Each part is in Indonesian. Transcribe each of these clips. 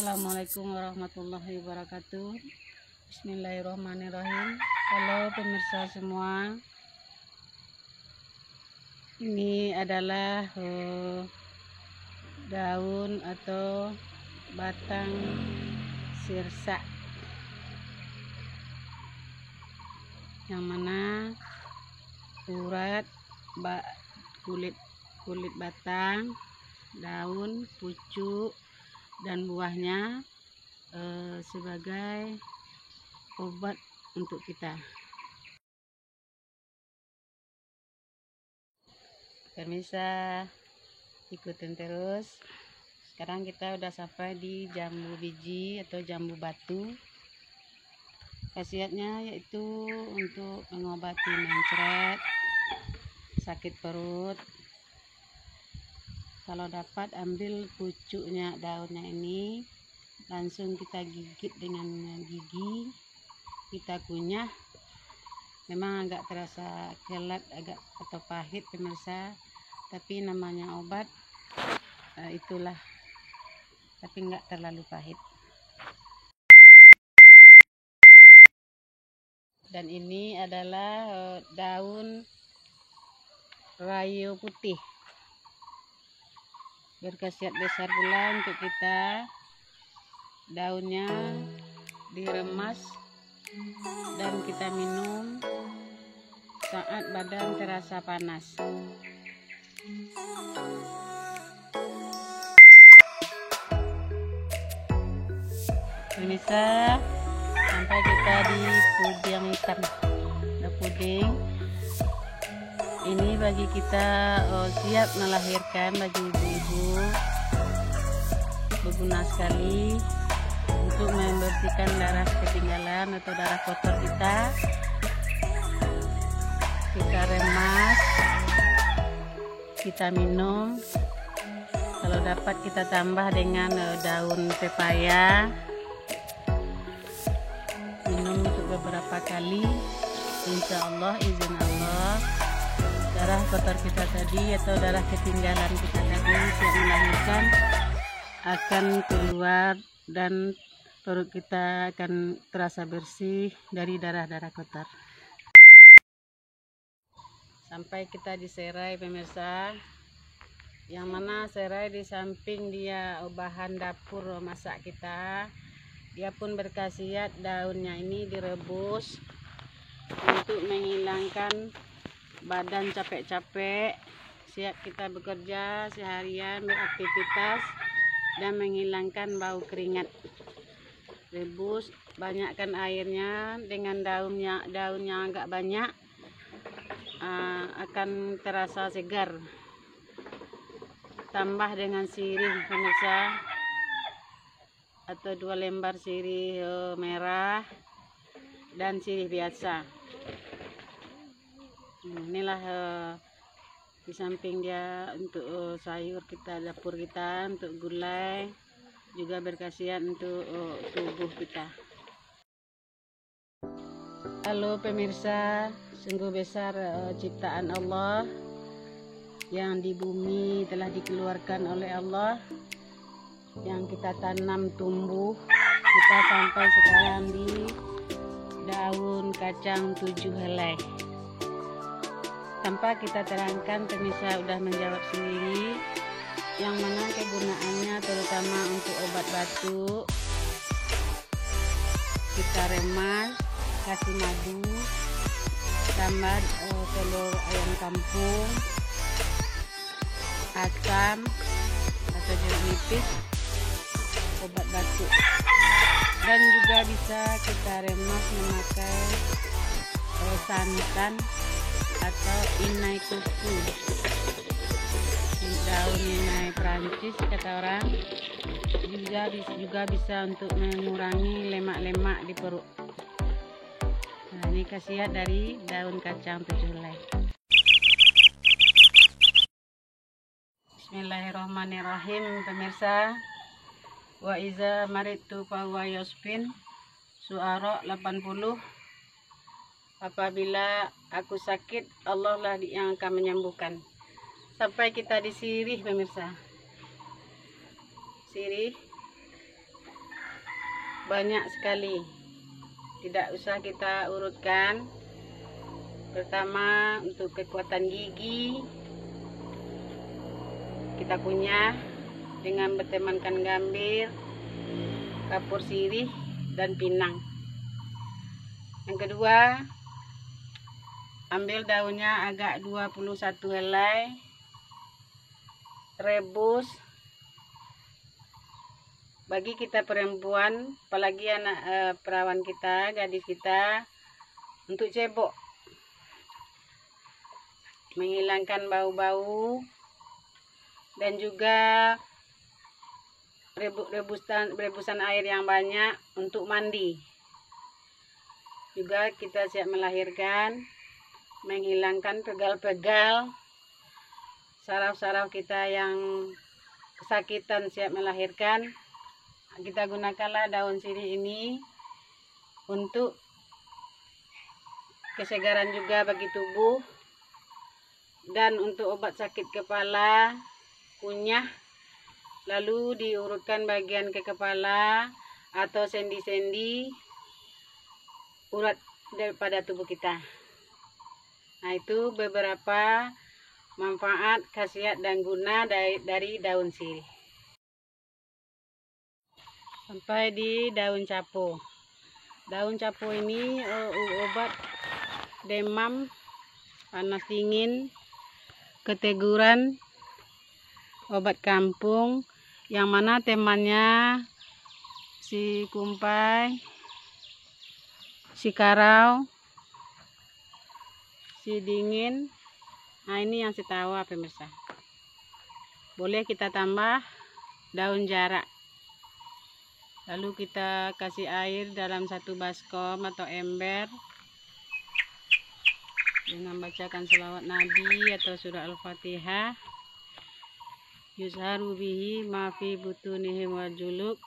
Assalamualaikum warahmatullahi wabarakatuh. Bismillahirrahmanirrahim. Halo pemirsa semua, ini adalah daun atau batang sirsak, yang mana urat kulit batang, daun, pucuk, dan buahnya sebagai obat untuk kita. Pemirsa, ikutin terus. Sekarang kita udah sampai di jambu biji atau jambu batu. Khasiatnya yaitu untuk mengobati mencret, sakit perut. Kalau dapat, ambil pucuknya, daunnya ini, langsung kita gigit dengan gigi, kita kunyah. Memang agak terasa kelat, agak atau pahit pemirsa, tapi namanya obat, itulah, tapi enggak terlalu pahit. Dan ini adalah daun rayo putih, berkhasiat besar pula untuk kita. Daunnya diremas dan kita minum saat badan terasa panas. Pemirsa, sampai kita di puding hitam. Ada puding ini bagi kita siap melahirkan, bagi ibu-ibu berguna sekali untuk membersihkan darah ketinggalan atau darah kotor kita. Kita remas, kita minum. Kalau dapat kita tambah dengan daun pepaya, minum untuk beberapa kali. Insya Allah, izin Allah, darah kotor kita tadi atau darah ketinggalan kita tadi siap melahirkan akan keluar, dan perut kita akan terasa bersih dari darah-darah kotor. Sampai kita di serai pemirsa, yang mana serai di samping dia bahan dapur masak kita, dia pun berkhasiat. Daunnya ini direbus untuk menghilangkan badan capek-capek, siap kita bekerja seharian, beraktivitas, dan menghilangkan bau keringat. Rebus, banyakkan airnya, dengan daunnya agak banyak, akan terasa segar. Tambah dengan sirih pemirsa, atau 2 lembar sirih merah dan sirih biasa. Inilah di samping dia untuk sayur kita, dapur kita, untuk gulai, juga berkhasiat untuk tubuh kita. Halo pemirsa, sungguh besar ciptaan Allah yang di bumi telah dikeluarkan oleh Allah, yang kita tanam tumbuh. Kita sampai sekarang di daun kacang 7 helai. Tanpa kita terangkan, pemirsa udah menjawab sendiri, yang mana kegunaannya terutama untuk obat batuk. Kita remas, kasih madu, tambah telur ayam kampung, asam atau jeruk nipis, obat batuk. Dan juga bisa kita remas memakai santan atau inai kuku, daun inai Perancis kata orang. Juga bisa untuk mengurangi lemak-lemak di perut. Nah, ini khasiat dari daun kacang 7 helai. Bismillahirrahmanirrahim pemirsa. Wa iza maritu fa huwa yasfin, Syu'ara 80. Apabila aku sakit, Allah lah yang akan menyembuhkan. Sampai kita di sirih pemirsa. Sirih banyak sekali, tidak usah kita urutkan. Pertama, untuk kekuatan gigi kita kunyah dengan bertemankan gambir, kapur sirih, dan pinang. Yang kedua, ambil daunnya agak 21 helai, rebus. Bagi kita perempuan, apalagi anak perawan kita, gadis kita, untuk cebok, menghilangkan bau-bau, dan juga rebusan air yang banyak untuk mandi. Juga kita siap melahirkan, menghilangkan pegal-pegal saraf-saraf kita yang kesakitan siap melahirkan. Kita gunakanlah daun sirih ini untuk kesegaran juga bagi tubuh, dan untuk obat sakit kepala, kunyah, lalu diurutkan bagian ke kepala atau sendi-sendi urat daripada tubuh kita. Nah, itu beberapa manfaat, khasiat, dan guna dari daun sirih. Sampai di daun capo. Daun capo ini obat demam, panas dingin, keteguran, obat kampung, yang mana temannya si kumpai, si karau, si dingin. Nah, ini yang setawa pemirsa. Boleh kita tambah daun jarak. Lalu kita kasih air dalam satu baskom atau ember dengan bacakan selawat Nabi atau surah Al-Fatihah. Yuzharu bihi ma fi butunihi wa juluk,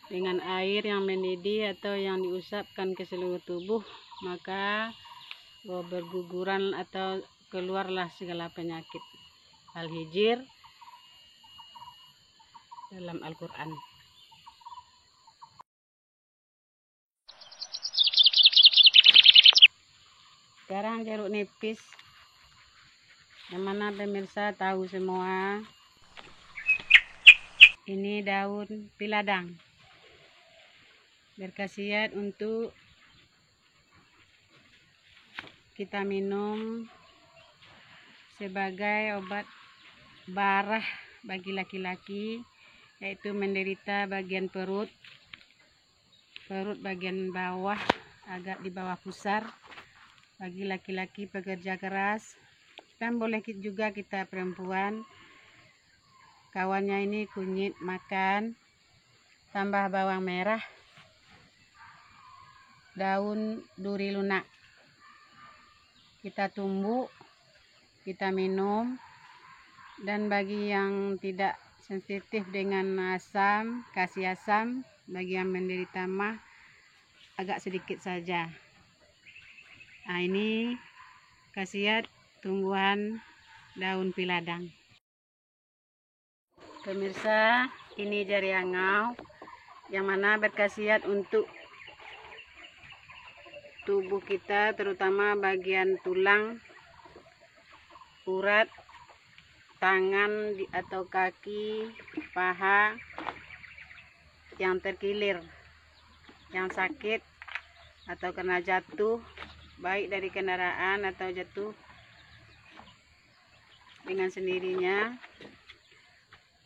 dengan air yang mendidih atau yang diusapkan ke seluruh tubuh, maka berguguran atau keluarlah segala penyakit. Al-Hijr dalam Al-Quran. Sekarang jeruk nipis, yang mana pemirsa tahu semua, ini daun piladang, berkhasiat untuk kita minum sebagai obat barah bagi laki-laki, yaitu menderita bagian perut bagian bawah, agak di bawah pusar. Bagi laki-laki pekerja keras, dan boleh juga kita perempuan. Kawannya ini kunyit makan, tambah bawang merah, daun duri lunak, kita tumbuk, kita minum. Dan bagi yang tidak sensitif dengan asam, kasih asam, bagi yang menderita mah agak sedikit saja. Nah, ini khasiat tumbuhan daun piladang. Pemirsa, ini jari angau, yang mana berkhasiat untuk tubuh kita, terutama bagian tulang, urat, tangan atau kaki, paha yang terkilir, yang sakit, atau karena jatuh, baik dari kendaraan atau jatuh dengan sendirinya.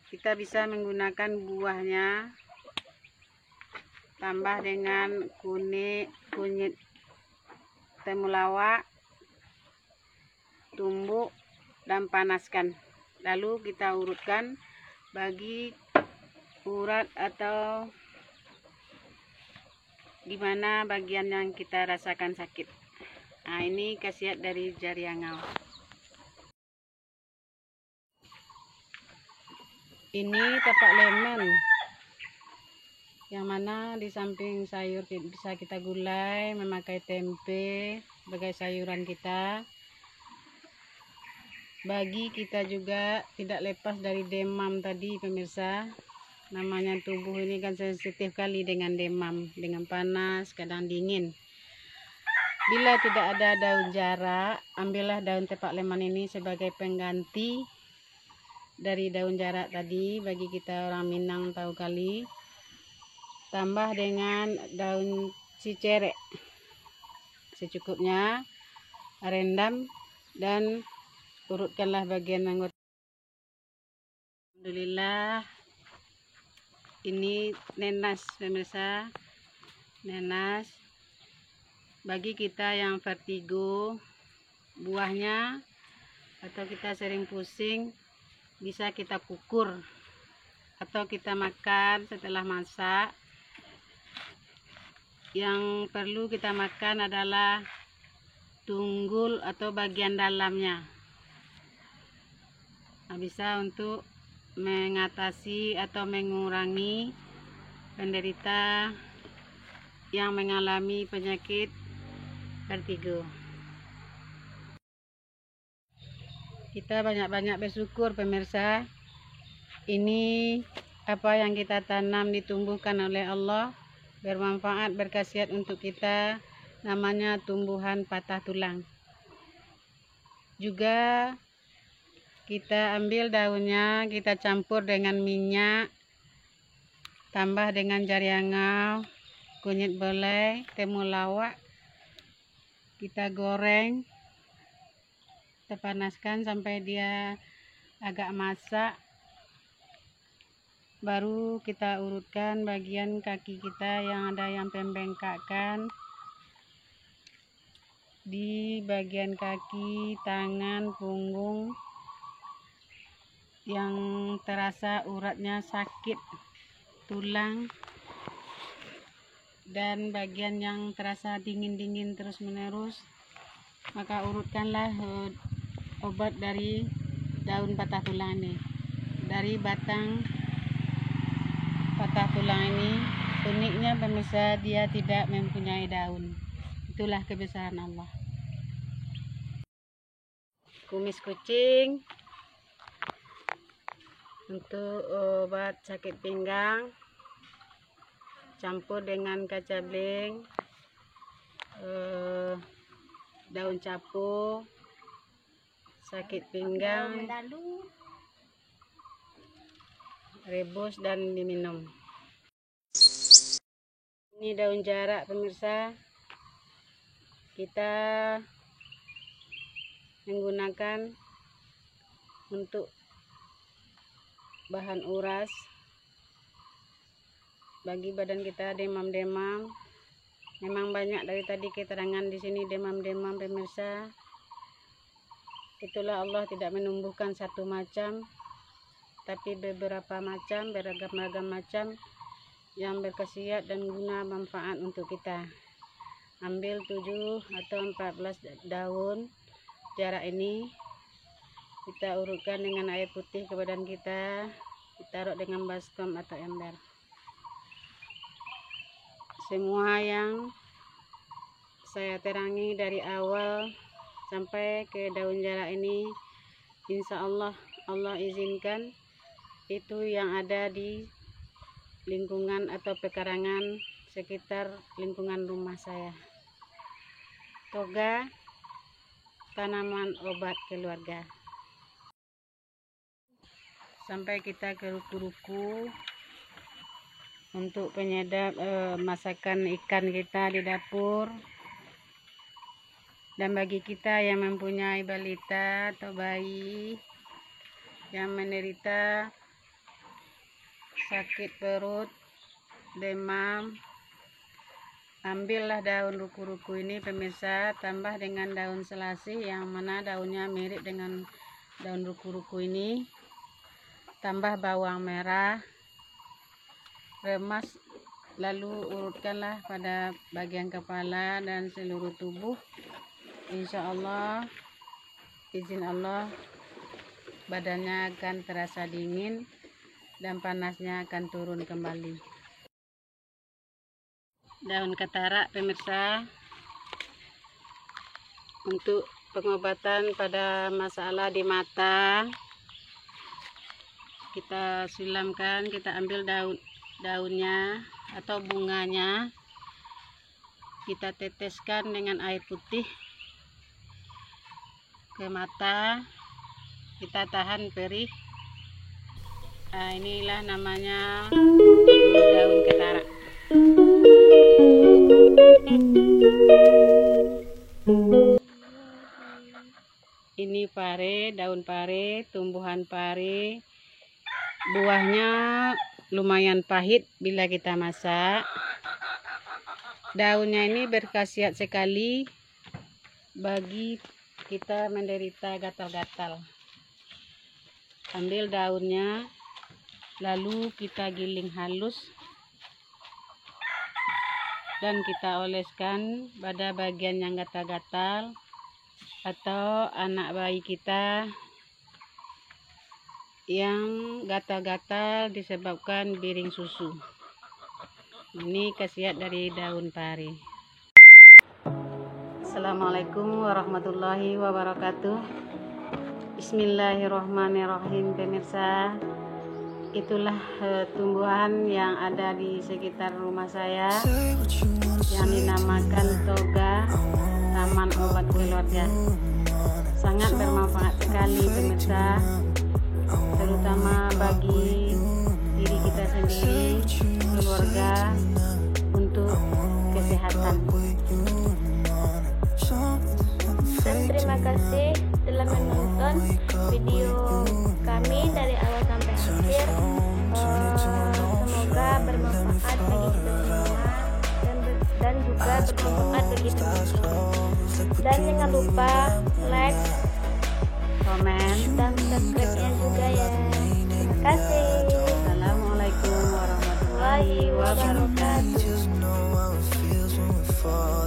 Kita bisa menggunakan buahnya, tambah dengan kunyit temulawak, tumbuk, dan panaskan. Lalu kita urutkan bagi urat atau di mana bagian yang kita rasakan sakit. Nah, ini khasiat dari jari angau. Ini tapak lemon, yang mana di samping sayur bisa kita gulai, memakai tempe sebagai sayuran kita. Bagi kita juga tidak lepas dari demam tadi pemirsa, Namanya tubuh ini kan sensitif kali dengan demam, dengan panas, kadang dingin. Bila tidak ada daun jarak, ambillah daun tepak leman ini sebagai pengganti dari daun jarak tadi. Bagi kita orang Minang tahu kali. Tambah dengan daun cicerek secukupnya, rendam dan urutkanlah bagian anggota. Alhamdulillah, ini nenas pemirsa, nenas. Bagi kita yang vertigo buahnya atau kita sering pusing, bisa kita kukur atau kita makan setelah masak. Yang perlu kita makan adalah tunggul atau bagian dalamnya. Nah, bisa untuk mengatasi atau mengurangi penderita yang mengalami penyakit vertigo. Kita banyak-banyak bersyukur pemirsa. Ini apa yang kita tanam ditumbuhkan oleh Allah, bermanfaat, berkhasiat untuk kita. Namanya tumbuhan patah tulang. Juga kita ambil daunnya, kita campur dengan minyak, tambah dengan jariangau, kunyit belai, temulawak. Kita goreng, kita panaskan sampai dia agak masak. Baru kita urutkan bagian kaki kita yang ada yang pembengkakan. Di bagian kaki, tangan, punggung yang terasa uratnya sakit, tulang, dan bagian yang terasa dingin-dingin terus-menerus, maka urutkanlah obat dari daun patah tulang ini. Dari batang patah tulang ini, uniknya pemirsa, dia tidak mempunyai daun. Itulah kebesaran Allah. Kumis kucing untuk obat sakit pinggang, campur dengan kacabling, daun capo, sakit pinggang, rebus dan diminum. Ini daun jarak pemirsa, kita menggunakan untuk bahan uras bagi badan kita demam-demam. Memang banyak dari tadi keterangan di sini demam-demam pemirsa. Itulah Allah tidak menumbuhkan satu macam, tapi beberapa macam, beragam-ragam macam yang berkhasiat dan guna manfaat untuk kita. Ambil 7 atau 14 daun jarak ini, kita urutkan dengan air putih ke badan kita, ditaruh dengan baskom atau ember. Semua yang saya terangi dari awal sampai ke daun jarak ini, insya Allah, Allah izinkan itu yang ada di lingkungan atau pekarangan sekitar lingkungan rumah saya. Toga, tanaman obat keluarga. Sampai kita ke ruku-ruku untuk penyedap masakan ikan kita di dapur. Dan bagi kita yang mempunyai balita atau bayi yang menderita sakit perut, demam, ambillah daun ruku-ruku ini pemirsa, tambah dengan daun selasih yang mana daunnya mirip dengan daun ruku-ruku ini. Tambah bawang merah, remas, lalu urutkanlah pada bagian kepala dan seluruh tubuh. Insya Allah, izin Allah, badannya akan terasa dingin dan panasnya akan turun kembali. Daun katarak pemirsa, untuk pengobatan pada masalah di mata, kita silamkan, kita ambil daunnya atau bunganya, kita teteskan dengan air putih ke mata, kita tahan perih. Nah, inilah namanya daun ketara. Ini pare, daun pare, tumbuhan pare. Buahnya lumayan pahit bila kita masak. Daunnya ini berkhasiat sekali bagi kita menderita gatal-gatal. Ambil daunnya, lalu kita giling halus dan kita oleskan pada bagian yang gatal-gatal atau anak bayi kita yang gatal-gatal disebabkan biring susu. Ini khasiat dari daun pare. Assalamualaikum warahmatullahi wabarakatuh. Bismillahirrahmanirrahim. Pemirsa, itulah tumbuhan yang ada di sekitar rumah saya yang dinamakan toga, taman obat keluarga. Sangat bermanfaat sekali pemirsa, terutama bagi diri kita sendiri, keluarga, untuk kesehatan. Dan terima kasih telah menonton video kami dari awal sampai akhir. Semoga bermanfaat bagi kita semua dan juga bermanfaat bagi teman-teman. Dan jangan lupa like, Komen, dan subscribe-nya juga ya. Terima kasih. Assalamualaikum warahmatullahi wabarakatuh. Wabarakatuh.